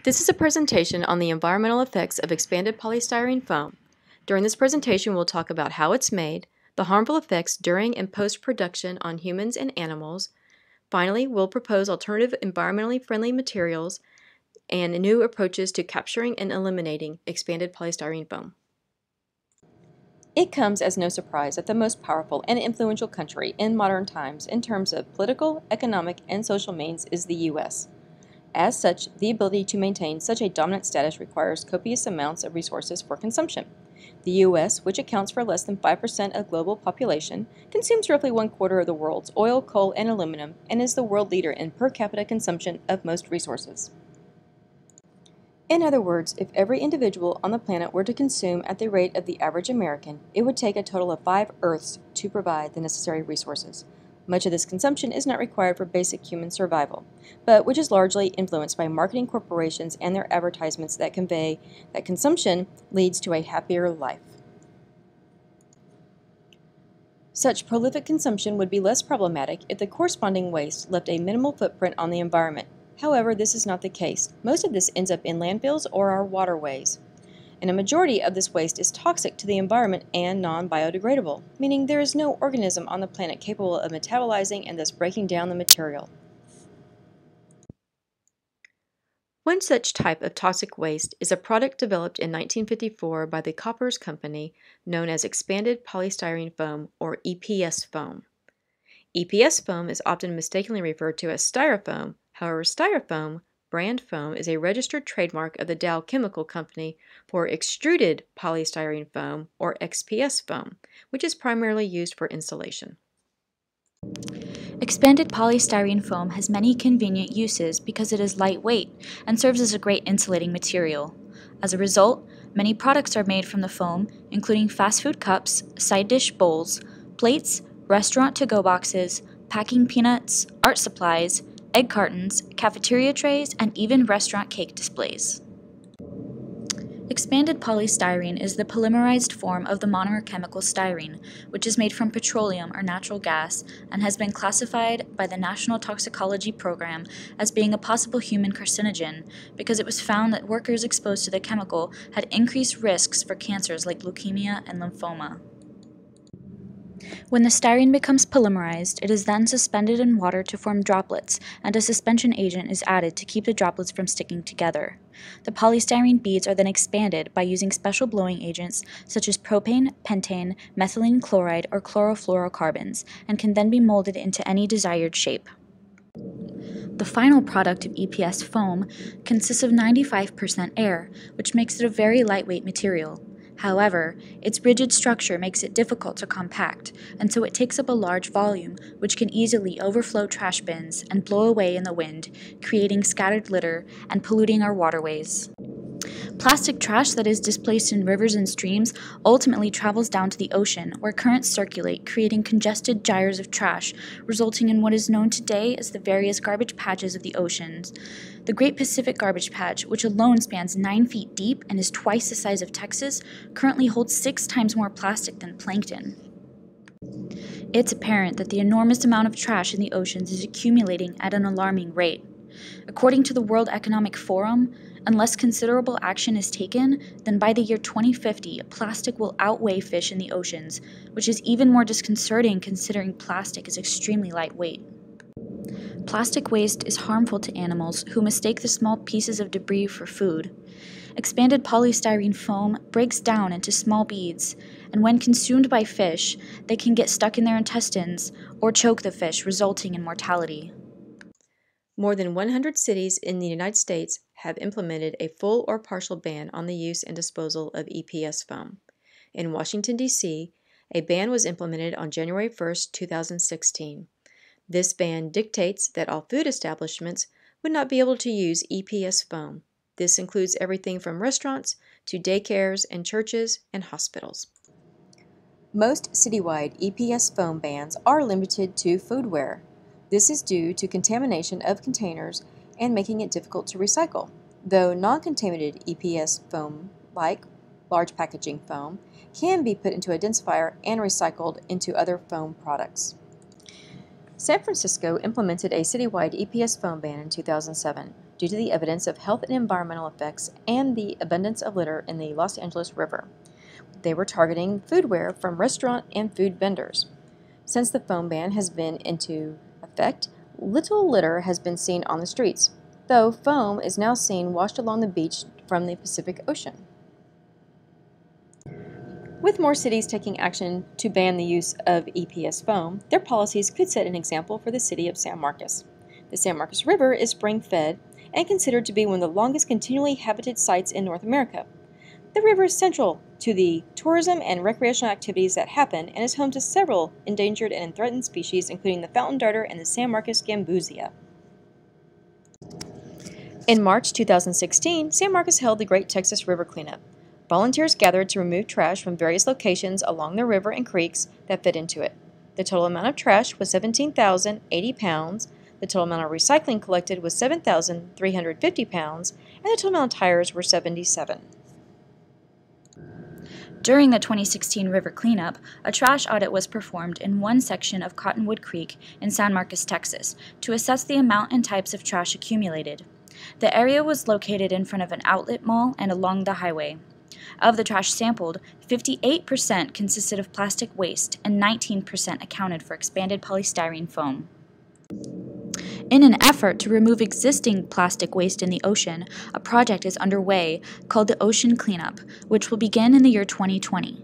This is a presentation on the environmental effects of expanded polystyrene foam. During this presentation, we'll talk about how it's made, the harmful effects during and post-production on humans and animals. Finally, we'll propose alternative environmentally friendly materials and new approaches to capturing and eliminating expanded polystyrene foam. It comes as no surprise that the most powerful and influential country in modern times in terms of political, economic, and social means is the U.S. As such, the ability to maintain such a dominant status requires copious amounts of resources for consumption. The U.S., which accounts for less than 5% of global population, consumes roughly 1/4 of the world's oil, coal, and aluminum, and is the world leader in per capita consumption of most resources. In other words, if every individual on the planet were to consume at the rate of the average American, it would take a total of 5 Earths to provide the necessary resources. Much of this consumption is not required for basic human survival, but which is largely influenced by marketing corporations and their advertisements that convey that consumption leads to a happier life. Such prolific consumption would be less problematic if the corresponding waste left a minimal footprint on the environment. However, this is not the case. Most of this ends up in landfills or our waterways. And a majority of this waste is toxic to the environment and non-biodegradable, meaning there is no organism on the planet capable of metabolizing and thus breaking down the material. One such type of toxic waste is a product developed in 1954 by the Koppers Company known as expanded polystyrene foam, or EPS foam. EPS foam is often mistakenly referred to as styrofoam. However, styrofoam brand foam is a registered trademark of the Dow Chemical Company for extruded polystyrene foam, or XPS foam, which is primarily used for insulation. Expanded polystyrene foam has many convenient uses because it is lightweight and serves as a great insulating material. As a result, many products are made from the foam, including fast food cups, side dish bowls, plates, restaurant to-go boxes, packing peanuts, art supplies, egg cartons, cafeteria trays, and even restaurant cake displays. Expanded polystyrene is the polymerized form of the monomer chemical styrene, which is made from petroleum or natural gas and has been classified by the National Toxicology Program as being a possible human carcinogen because it was found that workers exposed to the chemical had increased risks for cancers like leukemia and lymphoma. When the styrene becomes polymerized, it is then suspended in water to form droplets, and a suspension agent is added to keep the droplets from sticking together. The polystyrene beads are then expanded by using special blowing agents such as propane, pentane, methylene chloride, or chlorofluorocarbons, and can then be molded into any desired shape. The final product of EPS foam consists of 95% air, which makes it a very lightweight material. However, its rigid structure makes it difficult to compact, and so it takes up a large volume, which can easily overflow trash bins and blow away in the wind, creating scattered litter and polluting our waterways. Plastic trash that is displaced in rivers and streams ultimately travels down to the ocean, where currents circulate, creating congested gyres of trash, resulting in what is known today as the various garbage patches of the oceans. The Great Pacific Garbage Patch, which alone spans 9 feet deep and is twice the size of Texas, currently holds 6 times more plastic than plankton. It's apparent that the enormous amount of trash in the oceans is accumulating at an alarming rate. According to the World Economic Forum, unless considerable action is taken, then by the year 2050, plastic will outweigh fish in the oceans, which is even more disconcerting considering plastic is extremely lightweight. Plastic waste is harmful to animals who mistake the small pieces of debris for food. Expanded polystyrene foam breaks down into small beads, and when consumed by fish, they can get stuck in their intestines or choke the fish, resulting in mortality. More than 100 cities in the United States have implemented a full or partial ban on the use and disposal of EPS foam. In Washington, D.C., a ban was implemented on January 1, 2016. This ban dictates that all food establishments would not be able to use EPS foam. This includes everything from restaurants to daycares and churches and hospitals. Most citywide EPS foam bans are limited to foodware. This is due to contamination of containers and making it difficult to recycle, though non-contaminated EPS foam, like large packaging foam, can be put into a densifier and recycled into other foam products. San Francisco implemented a citywide EPS foam ban in 2007. due to the evidence of health and environmental effects and the abundance of litter in the Los Angeles River. They were targeting foodware from restaurant and food vendors. Since the foam ban has been into effect, little litter has been seen on the streets, though foam is now seen washed along the beach from the Pacific Ocean. With more cities taking action to ban the use of EPS foam, their policies could set an example for the city of San Marcos. The San Marcos River is spring-fed and considered to be one of the longest continually habited sites in North America. The river is central to the tourism and recreational activities that happen and is home to several endangered and threatened species, including the fountain darter and the San Marcos gambusia. In March 2016, San Marcos held the Great Texas River Cleanup. Volunteers gathered to remove trash from various locations along the river and creeks that fit into it. The total amount of trash was 17,080 pounds, the total amount of recycling collected was 7,350 pounds, and the total amount of tires were 77. During the 2016 river cleanup, a trash audit was performed in one section of Cottonwood Creek in San Marcos, Texas, to assess the amount and types of trash accumulated. The area was located in front of an outlet mall and along the highway. Of the trash sampled, 58% consisted of plastic waste and 19% accounted for expanded polystyrene foam. In an effort to remove existing plastic waste in the ocean, a project is underway called the Ocean Cleanup, which will begin in the year 2020.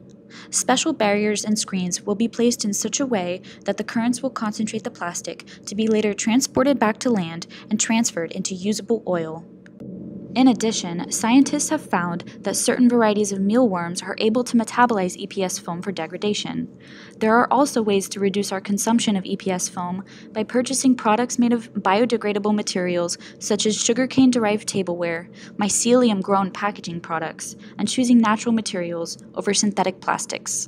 Special barriers and screens will be placed in such a way that the currents will concentrate the plastic to be later transported back to land and transferred into usable oil. In addition, scientists have found that certain varieties of mealworms are able to metabolize EPS foam for degradation. There are also ways to reduce our consumption of EPS foam by purchasing products made of biodegradable materials such as sugarcane-derived tableware, mycelium-grown packaging products, and choosing natural materials over synthetic plastics.